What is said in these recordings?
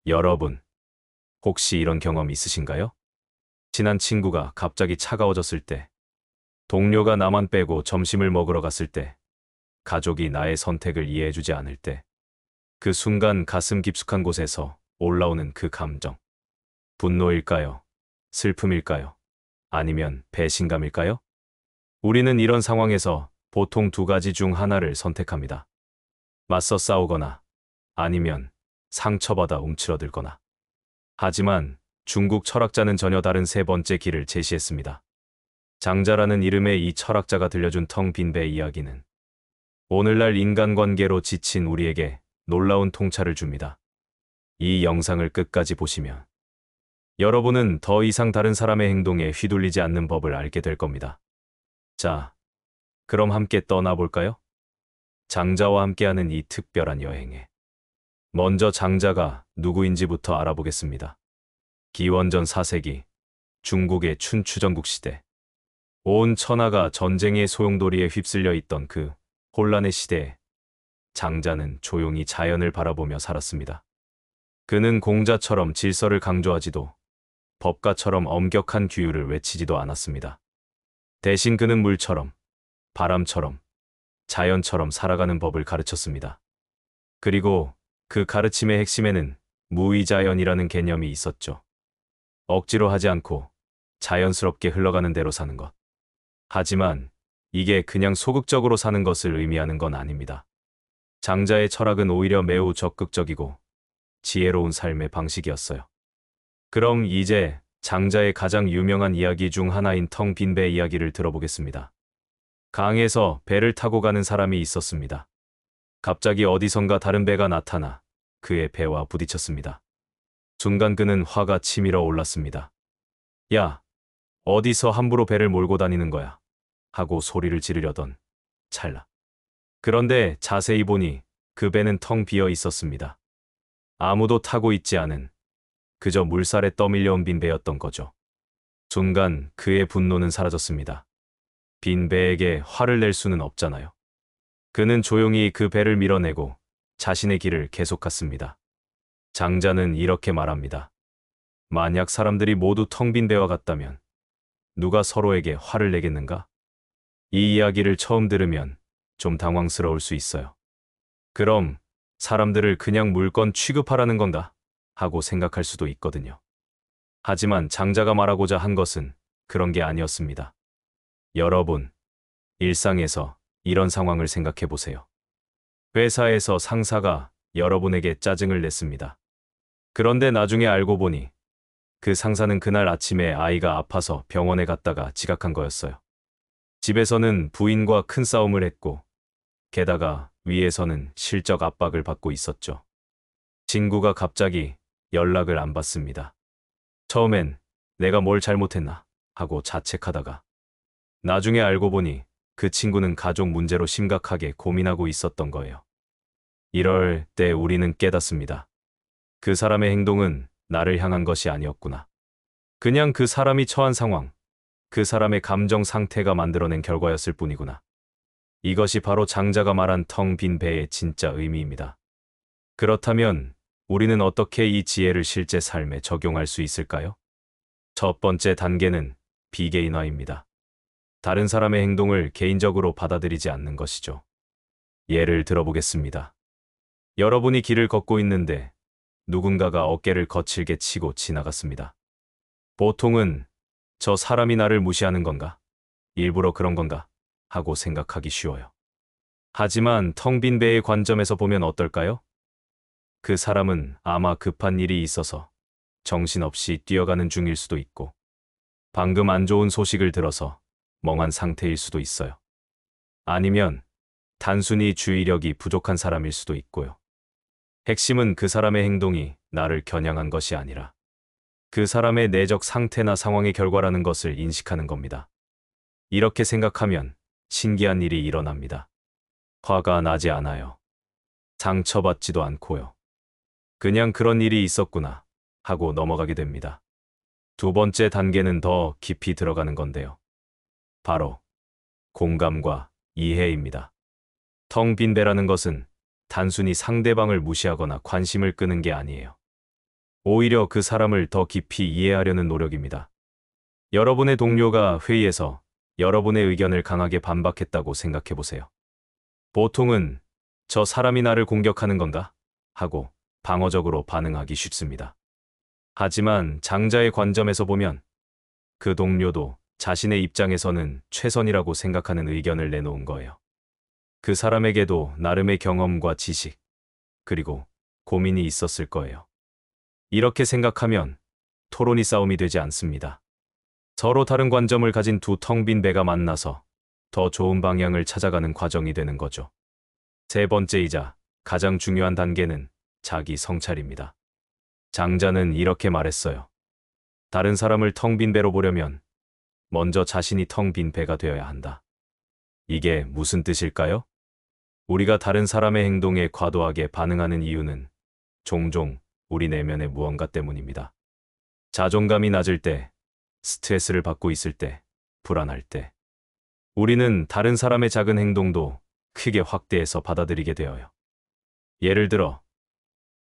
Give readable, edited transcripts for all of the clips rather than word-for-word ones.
여러분, 혹시 이런 경험 있으신가요? 친한 친구가 갑자기 차가워졌을 때, 동료가 나만 빼고 점심을 먹으러 갔을 때, 가족이 나의 선택을 이해해주지 않을 때, 그 순간 가슴 깊숙한 곳에서 올라오는 그 감정. 분노일까요? 슬픔일까요? 아니면 배신감일까요? 우리는 이런 상황에서 보통 두 가지 중 하나를 선택합니다. 맞서 싸우거나 아니면 상처받아 움츠러들거나. 하지만 중국 철학자는 전혀 다른 세 번째 길을 제시했습니다. 장자라는 이름의 이 철학자가 들려준 텅 빈 배 이야기는 오늘날 인간관계로 지친 우리에게 놀라운 통찰을 줍니다. 이 영상을 끝까지 보시면 여러분은 더 이상 다른 사람의 행동에 휘둘리지 않는 법을 알게 될 겁니다. 자, 그럼 함께 떠나볼까요? 장자와 함께하는 이 특별한 여행에. 먼저 장자가 누구인지부터 알아보겠습니다. 기원전 4세기, 중국의 춘추전국 시대. 온 천하가 전쟁의 소용돌이에 휩쓸려 있던 그 혼란의 시대에 장자는 조용히 자연을 바라보며 살았습니다. 그는 공자처럼 질서를 강조하지도 법가처럼 엄격한 규율을 외치지도 않았습니다. 대신 그는 물처럼, 바람처럼, 자연처럼 살아가는 법을 가르쳤습니다. 그리고 그 가르침의 핵심에는 무의자연이라는 개념이 있었죠. 억지로 하지 않고 자연스럽게 흘러가는 대로 사는 것. 하지만 이게 그냥 소극적으로 사는 것을 의미하는 건 아닙니다. 장자의 철학은 오히려 매우 적극적이고 지혜로운 삶의 방식이었어요. 그럼 이제 장자의 가장 유명한 이야기 중 하나인 텅 빈 배 이야기를 들어보겠습니다. 강에서 배를 타고 가는 사람이 있었습니다. 갑자기 어디선가 다른 배가 나타나 그의 배와 부딪혔습니다. 순간 그는 화가 치밀어 올랐습니다. 야, 어디서 함부로 배를 몰고 다니는 거야? 하고 소리를 지르려던 찰나. 그런데 자세히 보니 그 배는 텅 비어 있었습니다. 아무도 타고 있지 않은 그저 물살에 떠밀려온 빈 배였던 거죠. 순간 그의 분노는 사라졌습니다. 빈 배에게 화를 낼 수는 없잖아요. 그는 조용히 그 배를 밀어내고 자신의 길을 계속 갔습니다. 장자는 이렇게 말합니다. 만약 사람들이 모두 텅 빈 배와 같다면 누가 서로에게 화를 내겠는가? 이 이야기를 처음 들으면 좀 당황스러울 수 있어요. 그럼 사람들을 그냥 물건 취급하라는 건가? 하고 생각할 수도 있거든요. 하지만 장자가 말하고자 한 것은 그런 게 아니었습니다. 여러분, 일상에서 이런 상황을 생각해 보세요. 회사에서 상사가 여러분에게 짜증을 냈습니다. 그런데 나중에 알고 보니 그 상사는 그날 아침에 아이가 아파서 병원에 갔다가 지각한 거였어요. 집에서는 부인과 큰 싸움을 했고 게다가 위에서는 실적 압박을 받고 있었죠. 친구가 갑자기 연락을 안 받습니다. 처음엔 내가 뭘 잘못했나 하고 자책하다가 나중에 알고 보니 그 친구는 가족 문제로 심각하게 고민하고 있었던 거예요. 이럴 때 우리는 깨닫습니다. 그 사람의 행동은 나를 향한 것이 아니었구나. 그냥 그 사람이 처한 상황, 그 사람의 감정 상태가 만들어낸 결과였을 뿐이구나. 이것이 바로 장자가 말한 텅 빈 배의 진짜 의미입니다. 그렇다면 우리는 어떻게 이 지혜를 실제 삶에 적용할 수 있을까요? 첫 번째 단계는 비개인화입니다. 다른 사람의 행동을 개인적으로 받아들이지 않는 것이죠. 예를 들어보겠습니다. 여러분이 길을 걷고 있는데 누군가가 어깨를 거칠게 치고 지나갔습니다. 보통은 저 사람이 나를 무시하는 건가? 일부러 그런 건가? 하고 생각하기 쉬워요. 하지만 텅 빈 배의 관점에서 보면 어떨까요? 그 사람은 아마 급한 일이 있어서 정신없이 뛰어가는 중일 수도 있고 방금 안 좋은 소식을 들어서 멍한 상태일 수도 있어요. 아니면 단순히 주의력이 부족한 사람일 수도 있고요. 핵심은 그 사람의 행동이 나를 겨냥한 것이 아니라 그 사람의 내적 상태나 상황의 결과라는 것을 인식하는 겁니다. 이렇게 생각하면 신기한 일이 일어납니다. 화가 나지 않아요. 상처받지도 않고요. 그냥 그런 일이 있었구나 하고 넘어가게 됩니다. 두 번째 단계는 더 깊이 들어가는 건데요. 바로 공감과 이해입니다. 텅 빈 배라는 것은 단순히 상대방을 무시하거나 관심을 끄는 게 아니에요. 오히려 그 사람을 더 깊이 이해하려는 노력입니다. 여러분의 동료가 회의에서 여러분의 의견을 강하게 반박했다고 생각해 보세요. 보통은 저 사람이 나를 공격하는 건가? 하고 방어적으로 반응하기 쉽습니다. 하지만 장자의 관점에서 보면 그 동료도 자신의 입장에서는 최선이라고 생각하는 의견을 내놓은 거예요. 그 사람에게도 나름의 경험과 지식, 그리고 고민이 있었을 거예요. 이렇게 생각하면 토론이 싸움이 되지 않습니다. 서로 다른 관점을 가진 두 텅 빈 배가 만나서 더 좋은 방향을 찾아가는 과정이 되는 거죠. 세 번째이자 가장 중요한 단계는 자기 성찰입니다. 장자는 이렇게 말했어요. 다른 사람을 텅 빈 배로 보려면 먼저 자신이 텅 빈 배가 되어야 한다. 이게 무슨 뜻일까요? 우리가 다른 사람의 행동에 과도하게 반응하는 이유는 종종 우리 내면의 무언가 때문입니다. 자존감이 낮을 때, 스트레스를 받고 있을 때, 불안할 때, 우리는 다른 사람의 작은 행동도 크게 확대해서 받아들이게 되어요. 예를 들어,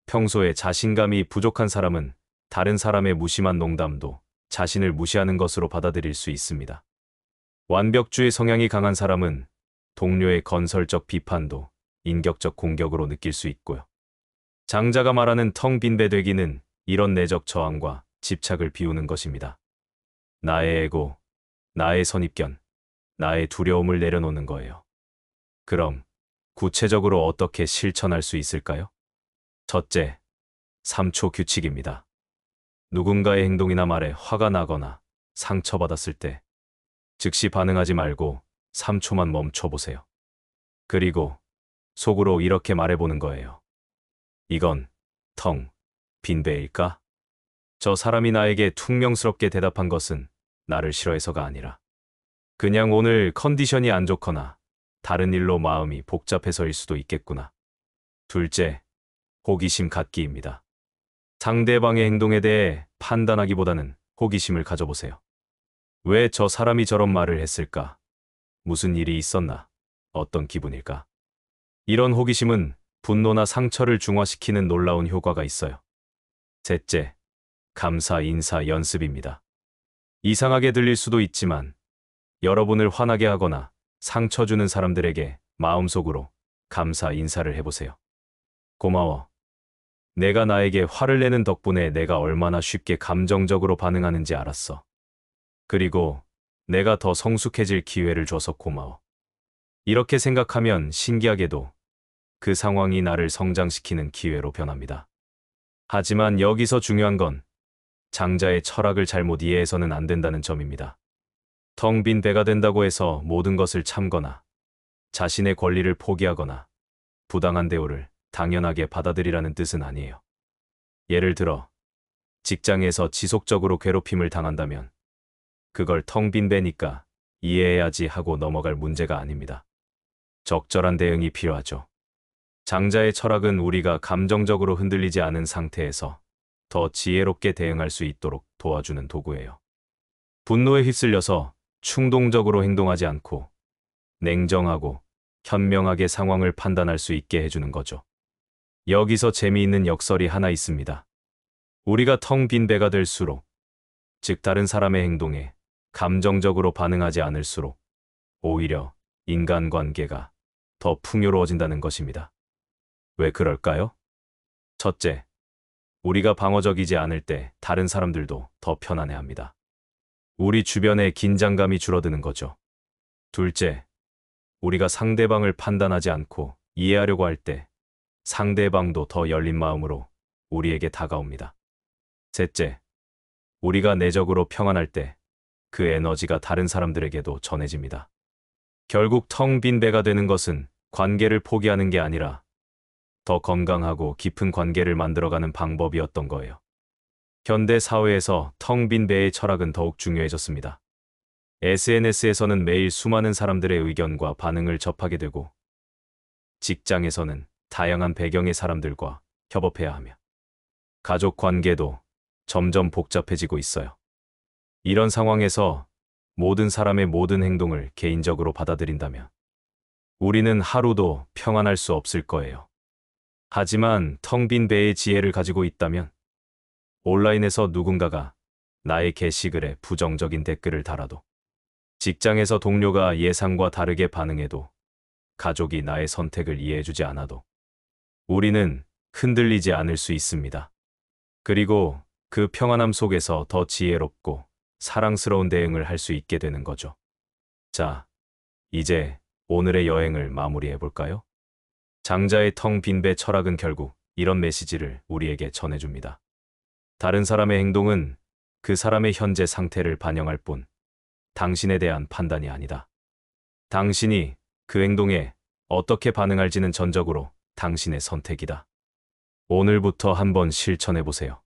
평소에 자신감이 부족한 사람은 다른 사람의 무심한 농담도 자신을 무시하는 것으로 받아들일 수 있습니다. 완벽주의 성향이 강한 사람은 동료의 건설적 비판도 인격적 공격으로 느낄 수 있고요. 장자가 말하는 텅 빈 배 되기는 이런 내적 저항과 집착을 비우는 것입니다. 나의 에고, 나의 선입견, 나의 두려움을 내려놓는 거예요. 그럼 구체적으로 어떻게 실천할 수 있을까요? 첫째, 3초 규칙입니다. 누군가의 행동이나 말에 화가 나거나 상처받았을 때 즉시 반응하지 말고 3초만 멈춰보세요. 그리고 속으로 이렇게 말해보는 거예요. 이건 텅 빈 배일까? 저 사람이 나에게 퉁명스럽게 대답한 것은 나를 싫어해서가 아니라 그냥 오늘 컨디션이 안 좋거나 다른 일로 마음이 복잡해서일 수도 있겠구나. 둘째, 호기심 갖기입니다. 상대방의 행동에 대해 판단하기보다는 호기심을 가져보세요. 왜 저 사람이 저런 말을 했을까? 무슨 일이 있었나? 어떤 기분일까? 이런 호기심은 분노나 상처를 중화시키는 놀라운 효과가 있어요. 셋째, 감사 인사 연습입니다. 이상하게 들릴 수도 있지만 여러분을 화나게 하거나 상처 주는 사람들에게 마음속으로 감사 인사를 해보세요. 고마워. 내가 나에게 화를 내는 덕분에 내가 얼마나 쉽게 감정적으로 반응하는지 알았어. 그리고 내가 더 성숙해질 기회를 줘서 고마워. 이렇게 생각하면 신기하게도 그 상황이 나를 성장시키는 기회로 변합니다. 하지만 여기서 중요한 건 장자의 철학을 잘못 이해해서는 안 된다는 점입니다. 텅 빈 배가 된다고 해서 모든 것을 참거나 자신의 권리를 포기하거나 부당한 대우를 당연하게 받아들이라는 뜻은 아니에요. 예를 들어 직장에서 지속적으로 괴롭힘을 당한다면 그걸 텅 빈 배니까 이해해야지 하고 넘어갈 문제가 아닙니다. 적절한 대응이 필요하죠. 장자의 철학은 우리가 감정적으로 흔들리지 않은 상태에서 더 지혜롭게 대응할 수 있도록 도와주는 도구예요. 분노에 휩쓸려서 충동적으로 행동하지 않고 냉정하고 현명하게 상황을 판단할 수 있게 해주는 거죠. 여기서 재미있는 역설이 하나 있습니다. 우리가 텅 빈 배가 될수록, 즉 다른 사람의 행동에 감정적으로 반응하지 않을수록 오히려 인간관계가 더 풍요로워진다는 것입니다. 왜 그럴까요? 첫째, 우리가 방어적이지 않을 때 다른 사람들도 더 편안해합니다. 우리 주변의 긴장감이 줄어드는 거죠. 둘째, 우리가 상대방을 판단하지 않고 이해하려고 할 때 상대방도 더 열린 마음으로 우리에게 다가옵니다. 셋째, 우리가 내적으로 평안할 때 그 에너지가 다른 사람들에게도 전해집니다. 결국 텅 빈 배가 되는 것은 관계를 포기하는 게 아니라 더 건강하고 깊은 관계를 만들어가는 방법이었던 거예요. 현대 사회에서 텅 빈 배의 철학은 더욱 중요해졌습니다. SNS에서는 매일 수많은 사람들의 의견과 반응을 접하게 되고 직장에서는 다양한 배경의 사람들과 협업해야 하며 가족 관계도 점점 복잡해지고 있어요. 이런 상황에서 모든 사람의 모든 행동을 개인적으로 받아들인다면 우리는 하루도 평안할 수 없을 거예요. 하지만 텅 빈 배의 지혜를 가지고 있다면 온라인에서 누군가가 나의 게시글에 부정적인 댓글을 달아도, 직장에서 동료가 예상과 다르게 반응해도, 가족이 나의 선택을 이해해주지 않아도, 우리는 흔들리지 않을 수 있습니다. 그리고 그 평안함 속에서 더 지혜롭고 사랑스러운 대응을 할 수 있게 되는 거죠. 자, 이제 오늘의 여행을 마무리해 볼까요? 장자의 텅 빈 배 철학은 결국 이런 메시지를 우리에게 전해줍니다. 다른 사람의 행동은 그 사람의 현재 상태를 반영할 뿐, 당신에 대한 판단이 아니다. 당신이 그 행동에 어떻게 반응할지는 전적으로 당신의 선택이다. 오늘부터 한번 실천해 보세요.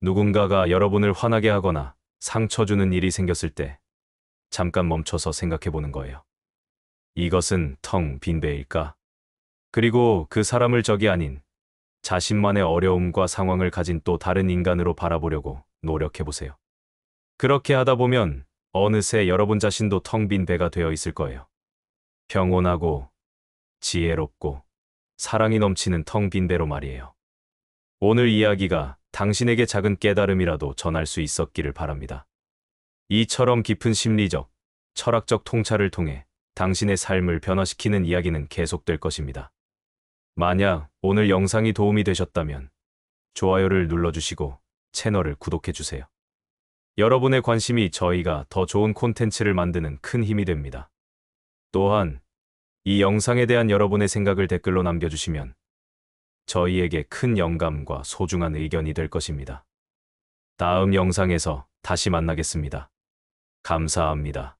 누군가가 여러분을 화나게 하거나 상처 주는 일이 생겼을 때 잠깐 멈춰서 생각해 보는 거예요. 이것은 텅 빈 배일까? 그리고 그 사람을 적이 아닌 자신만의 어려움과 상황을 가진 또 다른 인간으로 바라보려고 노력해 보세요. 그렇게 하다 보면 어느새 여러분 자신도 텅 빈 배가 되어 있을 거예요. 평온하고 지혜롭고 사랑이 넘치는 텅 빈 배로 말이에요. 오늘 이야기가 당신에게 작은 깨달음이라도 전할 수 있었기를 바랍니다. 이처럼 깊은 심리적, 철학적 통찰을 통해 당신의 삶을 변화시키는 이야기는 계속될 것입니다. 만약 오늘 영상이 도움이 되셨다면 좋아요를 눌러주시고 채널을 구독해주세요. 여러분의 관심이 저희가 더 좋은 콘텐츠를 만드는 큰 힘이 됩니다. 또한 이 영상에 대한 여러분의 생각을 댓글로 남겨주시면 저희에게 큰 영감과 소중한 의견이 될 것입니다. 다음 영상에서 다시 만나겠습니다. 감사합니다.